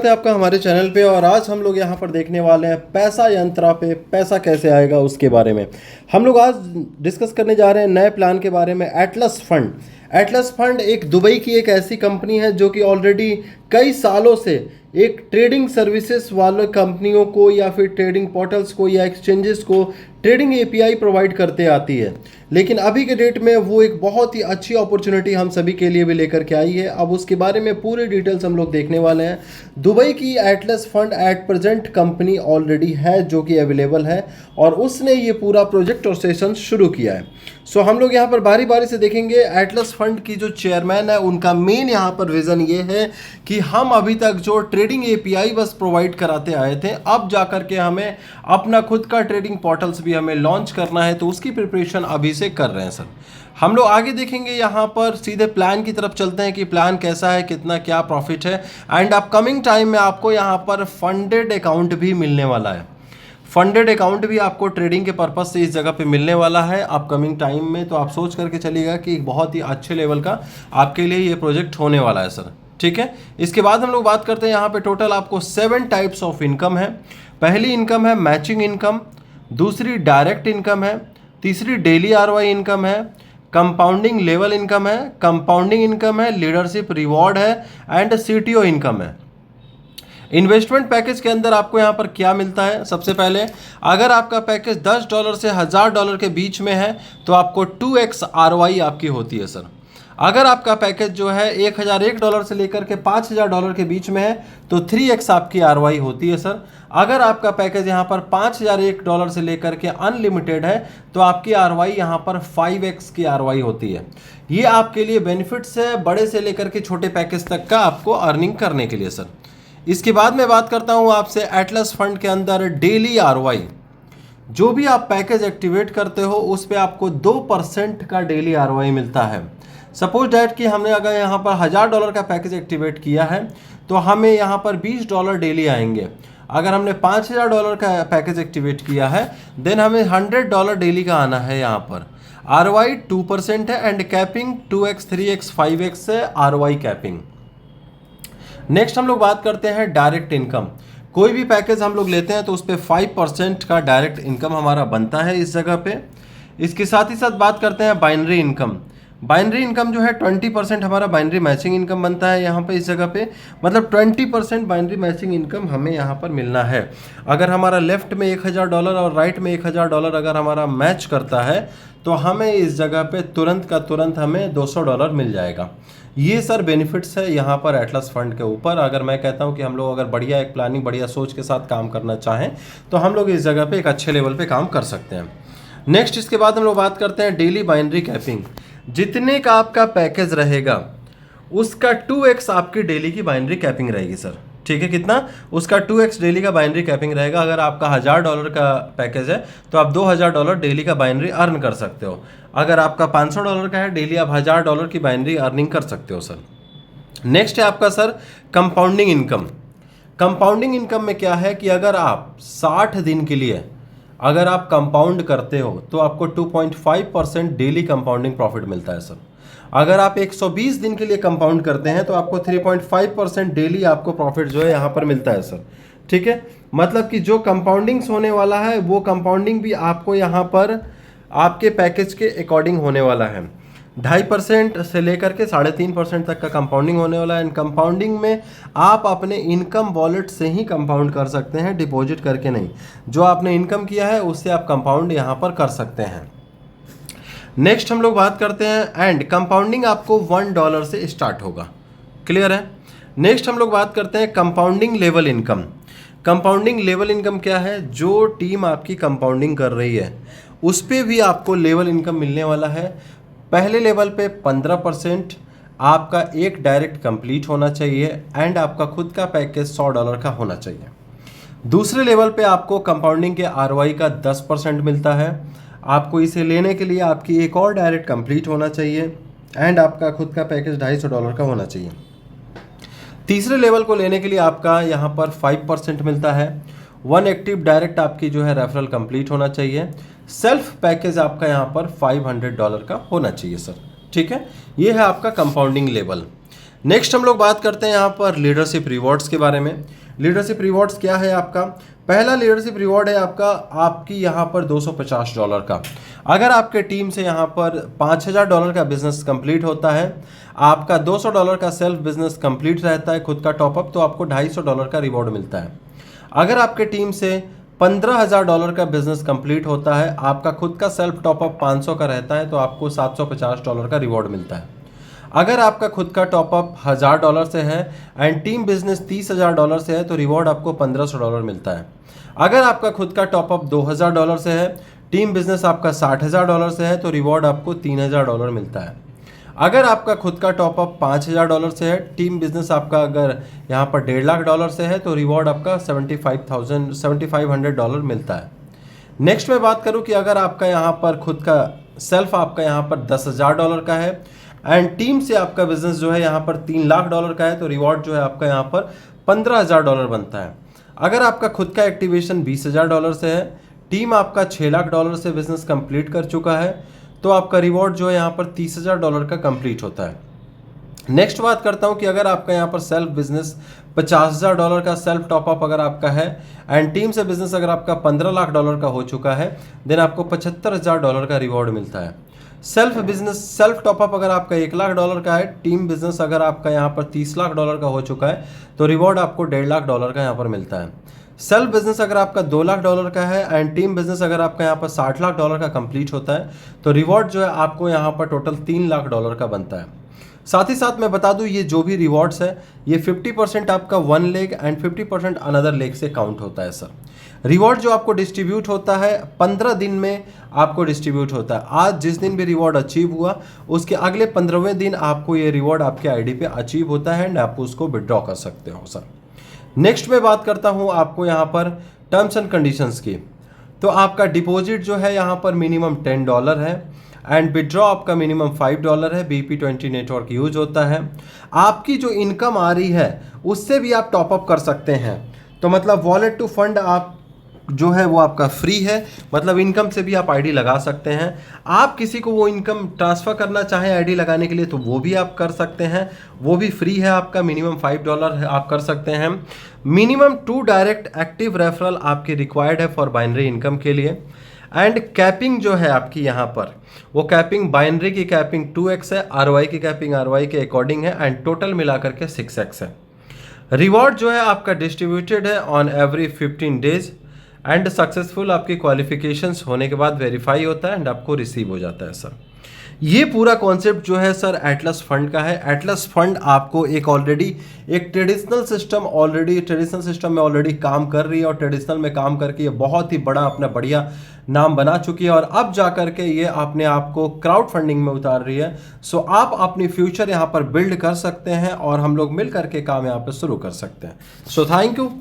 है आपका हमारे चैनल पे। और आज हम लोग यहाँ पर देखने वाले हैं पैसा यंत्रा पे पैसा कैसे आएगा उसके बारे में। हम लोग आज डिस्कस करने जा रहे हैं नए प्लान के बारे में। Atlas fund. एटलस फंड एक दुबई की एक ऐसी कंपनी है जो कि ऑलरेडी कई सालों से एक ट्रेडिंग सर्विसेज वाले कंपनियों को या फिर ट्रेडिंग पोर्टल्स को या एक्सचेंजेस को ट्रेडिंग एपीआई प्रोवाइड करते आती है। लेकिन अभी के डेट में वो एक बहुत ही अच्छी अपॉर्चुनिटी हम सभी के लिए भी लेकर के आई है। अब उसके बारे में पूरी डिटेल्स हम लोग देखने वाले हैं। दुबई की Atlas fund at present company already है जो कि अवेलेबल है और उसने ये पूरा प्रोजेक्ट और सेशन शुरू किया है। सो हम लोग यहाँ पर बारी बारी से देखेंगे। एटलस फंड की जो चेयरमैन है उनका मेन यहाँ पर विज़न ये है कि हम अभी तक जो ट्रेडिंग एपीआई बस प्रोवाइड कराते आए थे, अब जाकर के हमें अपना खुद का ट्रेडिंग पोर्टल्स भी हमें लॉन्च करना है, तो उसकी प्रिपरेशन अभी से कर रहे हैं सर। हम लोग आगे देखेंगे, यहाँ पर सीधे प्लान की तरफ चलते हैं कि प्लान कैसा है, कितना क्या प्रॉफिट है। एंड अपकमिंग टाइम में आपको यहाँ पर फंडेड अकाउंट भी मिलने वाला है। फंडेड अकाउंट भी आपको ट्रेडिंग के पर्पज़ से इस जगह पे मिलने वाला है अपकमिंग टाइम में। तो आप सोच करके चलिएगा कि एक बहुत ही अच्छे लेवल का आपके लिए ये प्रोजेक्ट होने वाला है सर। ठीक है, इसके बाद हम लोग बात करते हैं यहाँ पे टोटल आपको 7 टाइप्स ऑफ इनकम है। पहली इनकम है मैचिंग इनकम, दूसरी डायरेक्ट इनकम है, तीसरी डेली आरओआई इनकम है, कंपाउंडिंग लेवल इनकम है, कंपाउंडिंग इनकम है, लीडरशिप रिवॉर्ड है एंड सीटीओ इनकम है। इन्वेस्टमेंट पैकेज के अंदर आपको यहाँ पर क्या मिलता है? सबसे पहले अगर आपका पैकेज $10 से $1000 के बीच में है तो आपको 2x आरओआई आपकी होती है सर। अगर आपका पैकेज जो है $1001 से लेकर के $5000 के बीच में है तो 3x आपकी आरओआई होती है सर। अगर आपका पैकेज यहाँ पर $5001 से लेकर के अनलिमिटेड है तो आपकी आरओआई यहाँ पर 5x की आरओआई होती है। ये आपके लिए बेनिफिट्स है बड़े से लेकर के छोटे पैकेज तक का आपको अर्निंग करने के लिए सर। इसके बाद मैं बात करता हूँ आपसे एटलस फंड के अंदर डेली आरओआई। जो भी आप पैकेज एक्टिवेट करते हो उस पर आपको 2% का डेली आरओआई मिलता है। सपोज डैट कि हमने अगर यहाँ पर $1000 का पैकेज एक्टिवेट किया है तो हमें यहाँ पर $20 डेली आएंगे। अगर हमने $5000 का पैकेज एक्टिवेट किया है देन हमें $100 डेली का आना है। यहाँ पर आरओआई 2% है and capping 2x 3x 5x है आरओआई कैपिंग। नेक्स्ट हम लोग बात करते हैं डायरेक्ट इनकम। कोई भी पैकेज हम लोग लेते हैं तो उस पर 5% का डायरेक्ट इनकम हमारा बनता है इस जगह पे। इसके साथ ही साथ बात करते हैं बाइनरी इनकम। बाइनरी इनकम जो है 20% हमारा बाइनरी मैचिंग इनकम बनता है यहाँ पे इस जगह पे। मतलब 20% बाइनरी मैचिंग इनकम हमें यहाँ पर मिलना है। अगर हमारा लेफ्ट में $1000 और राइट में $1000 अगर हमारा मैच करता है तो हमें इस जगह पे तुरंत का तुरंत हमें $200 मिल जाएगा। ये सर बेनिफिट्स है यहाँ पर एटलस फंड के ऊपर। अगर मैं कहता हूँ कि हम लोग अगर बढ़िया एक प्लानिंग बढ़िया सोच के साथ काम करना चाहें तो हम लोग इस जगह पे एक अच्छे लेवल पे काम कर सकते हैं। नेक्स्ट इसके बाद हम लोग बात करते हैं डेली बाइनरी कैपिंग। जितने का आपका पैकेज रहेगा उसका 2x आपकी डेली की बाइनरी कैपिंग रहेगी सर। ठीक है, कितना? उसका 2x डेली का बाइनरी कैपिंग रहेगा। अगर आपका $1000 का पैकेज है तो आप $2000 डेली का बाइनरी अर्न कर सकते हो। अगर आपका $500 का है डेली आप $1000 की बाइनरी अर्निंग कर सकते हो सर। नेक्स्ट है आपका sir compounding income. Compounding income में क्या है कि अगर आप 60 दिन के लिए अगर आप कंपाउंड करते हो तो आपको 2.5% डेली कंपाउंडिंग प्रॉफिट मिलता है सर। अगर आप 120 दिन के लिए कंपाउंड करते हैं तो आपको 3.5% डेली आपको प्रॉफिट जो है यहाँ पर मिलता है सर। ठीक है, मतलब कि जो कंपाउंडिंग्स होने वाला है वो कंपाउंडिंग भी आपको यहाँ पर आपके पैकेज के अकॉर्डिंग होने वाला है। 2.5% से लेकर के 3.5% तक का कंपाउंडिंग होने वाला है। एंड कंपाउंडिंग में आप अपने इनकम वॉलेट से ही कंपाउंड कर सकते हैं, डिपॉजिट करके नहीं। जो आपने इनकम किया है उससे आप कंपाउंड यहाँ पर कर सकते हैं। नेक्स्ट हम लोग बात करते हैं एंड कंपाउंडिंग आपको $1 से स्टार्ट होगा। क्लियर है? नेक्स्ट हम लोग बात करते हैं compounding level income. Compounding level income क्या है? जो टीम आपकी कंपाउंडिंग कर रही है उस पर भी आपको लेवल इनकम मिलने वाला है। पहले लेवल पे 15% आपका एक डायरेक्ट कंप्लीट होना चाहिए एंड आपका खुद का पैकेज $100 का होना चाहिए। दूसरे लेवल पे आपको कंपाउंडिंग के आरओआई का 10% मिलता है। आपको इसे लेने के लिए आपकी एक और डायरेक्ट कंप्लीट होना चाहिए एंड आपका खुद का पैकेज $250 का होना चाहिए। तीसरे लेवल को लेने के लिए आपका यहाँ पर 5% मिलता है। 1 एक्टिव डायरेक्ट आपकी जो है रेफरल कंप्लीट होना चाहिए। सेल्फ पैकेज आपका यहाँ पर $500 का होना चाहिए सर। ठीक है, ये है आपका कंपाउंडिंग लेवल। नेक्स्ट हम लोग बात करते हैं यहाँ पर लीडरशिप रिवॉर्ड्स के बारे में। लीडरशिप रिवॉर्ड्स क्या है आपका? पहला लीडरशिप रिवॉर्ड है आपका, आपकी यहाँ पर $250 का। अगर आपके टीम से यहाँ पर $5000 का बिजनेस कंप्लीट होता है, आपका $200 का सेल्फ बिजनेस कंप्लीट रहता है खुद का टॉपअप, तो आपको $250 का रिवॉर्ड मिलता है। अगर आपके टीम से $15000 का बिजनेस कंप्लीट होता है, आपका खुद का सेल्फ टॉपअप 500 का रहता है, तो आपको $750 का रिवॉर्ड मिलता है। अगर आपका खुद का टॉपअप $1000 से है एंड टीम बिजनेस $30000 से है, तो रिवॉर्ड आपको $1500 मिलता है। अगर आपका खुद का टॉपअप $2000 से है, टीम बिजनेस आपका $60000 से है, तो रिवॉर्ड आपको $3000 मिलता है। अगर आपका खुद का टॉपअप $5000 से है, टीम बिजनेस आपका अगर यहाँ पर $1.5 लाख से है, तो रिवॉर्ड आपका $7500 मिलता है। नेक्स्ट मैं बात करूँ कि अगर आपका यहाँ पर खुद का सेल्फ आपका यहाँ पर $10,000 का है एंड टीम से आपका बिजनेस जो है यहाँ पर $3 लाख का है, तो रिवॉर्ड जो है आपका यहाँ पर $15,000 बनता है। अगर आपका खुद का एक्टिवेशन $20,000 से है, टीम आपका $6 लाख से बिजनेस कंप्लीट कर चुका है, तो आपका रिवॉर्ड जो है यहाँ पर $30,000 का कंप्लीट होता है। नेक्स्ट बात करता हूँ कि अगर आपका यहाँ पर सेल्फ बिजनेस $50,000 का सेल्फ टॉपअप अगर आपका है एंड टीम से बिजनेस अगर आपका $15 लाख का हो चुका है, देन आपको $75,000 का रिवॉर्ड मिलता है। सेल्फ बिजनेस सेल्फ टॉपअप अगर आपका $1 लाख का है, टीम बिजनेस अगर आपका यहाँ पर $30 लाख का हो चुका है, तो रिवॉर्ड आपको $1.5 लाख का यहाँ पर मिलता है। सेल्फ बिजनेस अगर आपका $2 लाख का है एंड टीम बिजनेस अगर आपका यहाँ पर $60 लाख का कंप्लीट होता है, तो रिवॉर्ड जो है आपको यहाँ पर टोटल $3 लाख का बनता है। साथ ही साथ मैं बता दूं, ये जो भी रिवॉर्ड्स है ये 50% आपका 1 लेग एंड 50% अनदर लेग से काउंट होता है सर। रिवॉर्ड जो आपको डिस्ट्रीब्यूट होता है 15 दिन में आपको डिस्ट्रीब्यूट होता है। आज जिस दिन भी रिवॉर्ड अचीव हुआ, उसके अगले 15वें दिन आपको ये रिवॉर्ड आपके आईडी पे अचीव होता है एंड आप उसको विड्रॉ कर सकते हो सर। नेक्स्ट मैं बात करता हूँ आपको यहाँ पर टर्म्स एंड कंडीशंस की। तो आपका डिपॉजिट जो है यहाँ पर मिनिमम $10 है एंड विड्रॉ आपका मिनिमम $5 है। BP20 नेटवर्क यूज होता है। आपकी जो इनकम आ रही है उससे भी आप टॉपअप कर सकते हैं, तो मतलब वॉलेट टू फंड आप जो है वो आपका फ्री है, मतलब इनकम से भी आप आईडी लगा सकते हैं। आप किसी को वो इनकम ट्रांसफ़र करना चाहें आईडी लगाने के लिए, तो वो भी आप कर सकते हैं, वो भी फ्री है आपका, मिनिमम $5 आप कर सकते हैं। मिनिमम 2 डायरेक्ट एक्टिव रेफरल आपके रिक्वायर्ड है फॉर बाइनरी इनकम के लिए। एंड कैपिंग जो है आपकी यहाँ पर, वो कैपिंग बाइनरी की कैपिंग 2x है, ROI की कैपिंग ROI के अकॉर्डिंग है एंड टोटल मिलाकर के 6x है। रिवॉर्ड जो है आपका डिस्ट्रीब्यूटेड है on every 15 days and successful आपकी क्वालिफिकेशंस होने के बाद वेरीफाई होता है एंड आपको रिसीव हो जाता है सर। ये पूरा कॉन्सेप्ट जो है सर एटलस फंड का है। एटलस फंड आपको एक ट्रेडिशनल सिस्टम में ऑलरेडी काम कर रही है और ट्रेडिशनल में काम करके ये बहुत ही बड़ा अपना बढ़िया नाम बना चुकी है और अब जा करके ये अपने आप को क्राउड फंडिंग में उतार रही है। सो आप अपनी फ्यूचर यहाँ पर बिल्ड कर सकते हैं और हम लोग मिल करके काम यहाँ पर शुरू कर सकते हैं। So thank you.